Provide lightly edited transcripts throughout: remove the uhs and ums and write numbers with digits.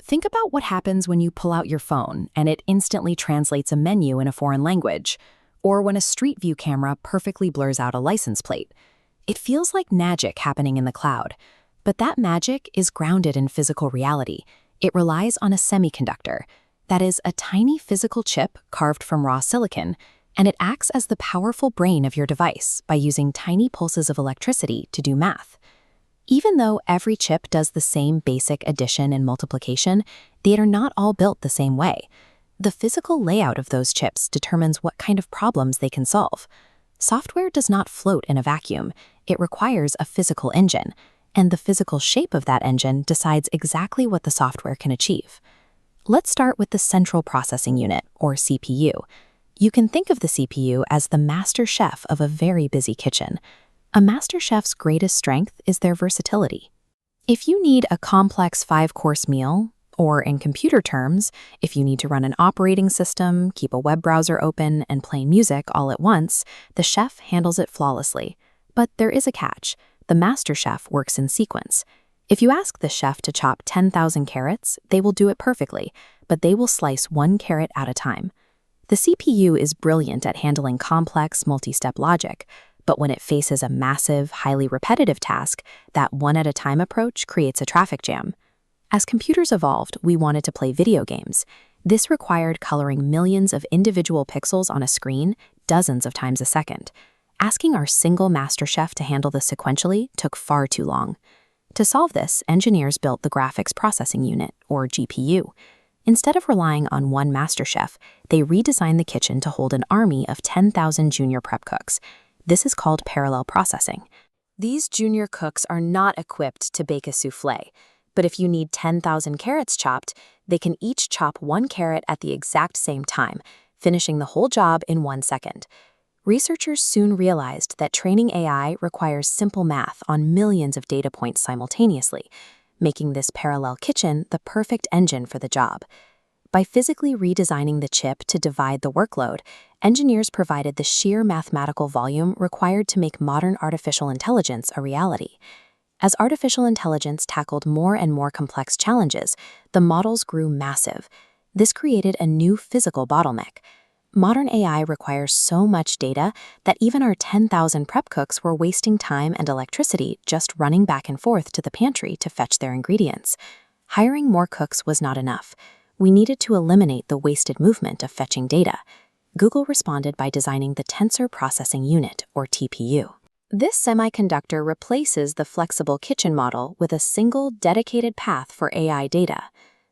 Think about what happens when you pull out your phone and it instantly translates a menu in a foreign language, or when a street view camera perfectly blurs out a license plate. It feels like magic happening in the cloud, but that magic is grounded in physical reality. It relies on a semiconductor, that is, a tiny physical chip carved from raw silicon, and it acts as the powerful brain of your device by using tiny pulses of electricity to do math. Even though every chip does the same basic addition and multiplication, they are not all built the same way. The physical layout of those chips determines what kind of problems they can solve. Software does not float in a vacuum. It requires a physical engine, and the physical shape of that engine decides exactly what the software can achieve. Let's start with the central processing unit, or CPU. You can think of the CPU as the master chef of a very busy kitchen. A master chef's greatest strength is their versatility. If you need a complex 5-course meal, or in computer terms, if you need to run an operating system, keep a web browser open, and play music all at once, the chef handles it flawlessly. But there is a catch. The master chef works in sequence. If you ask the chef to chop 10,000 carrots, they will do it perfectly, but they will slice 1 carrot at a time. The CPU is brilliant at handling complex, multi-step logic, but when it faces a massive, highly repetitive task, that one-at-a-time approach creates a traffic jam. As computers evolved, we wanted to play video games. This required coloring millions of individual pixels on a screen dozens of times a second. Asking our single master chef to handle this sequentially took far too long. To solve this, engineers built the graphics processing unit, or GPU. Instead of relying on one master chef, they redesigned the kitchen to hold an army of 10,000 junior prep cooks. This is called parallel processing. These junior cooks are not equipped to bake a souffle, but if you need 10,000 carrots chopped, they can each chop 1 carrot at the exact same time, finishing the whole job in 1 second. Researchers soon realized that training AI requires simple math on millions of data points simultaneously, making this parallel kitchen the perfect engine for the job. By physically redesigning the chip to divide the workload, engineers provided the sheer mathematical volume required to make modern artificial intelligence a reality. As artificial intelligence tackled more and more complex challenges, the models grew massive. This created a new physical bottleneck. Modern AI requires so much data that even our 10,000 prep cooks were wasting time and electricity just running back and forth to the pantry to fetch their ingredients. Hiring more cooks was not enough. We needed to eliminate the wasted movement of fetching data. Google responded by designing the Tensor Processing Unit, or TPU. This semiconductor replaces the flexible kitchen model with a single dedicated path for AI data.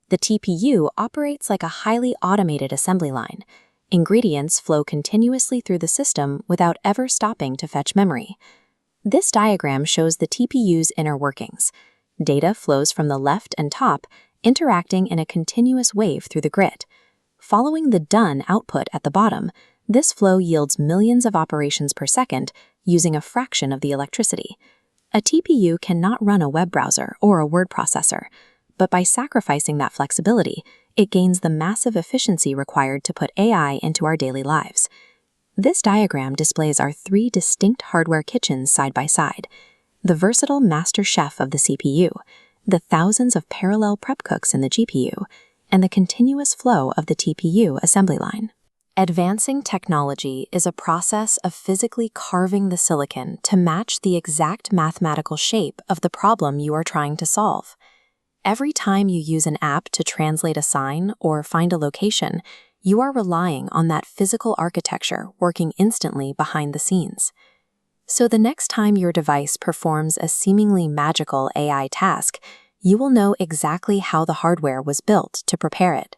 The TPU operates like a highly automated assembly line. Ingredients flow continuously through the system without ever stopping to fetch memory. This diagram shows the TPU's inner workings. Data flows from the left and top, interacting in a continuous wave through the grid. Following the done output at the bottom, this flow yields millions of operations per second using a fraction of the electricity. A TPU cannot run a web browser or a word processor, but by sacrificing that flexibility, it gains the massive efficiency required to put AI into our daily lives. This diagram displays our 3 distinct hardware kitchens side by side: the versatile master chef of the CPU, the thousands of parallel prep cooks in the GPU, and the continuous flow of the TPU assembly line. Advancing technology is a process of physically carving the silicon to match the exact mathematical shape of the problem you are trying to solve. Every time you use an app to translate a sign or find a location, you are relying on that physical architecture working instantly behind the scenes. So the next time your device performs a seemingly magical AI task, you will know exactly how the hardware was built to prepare it.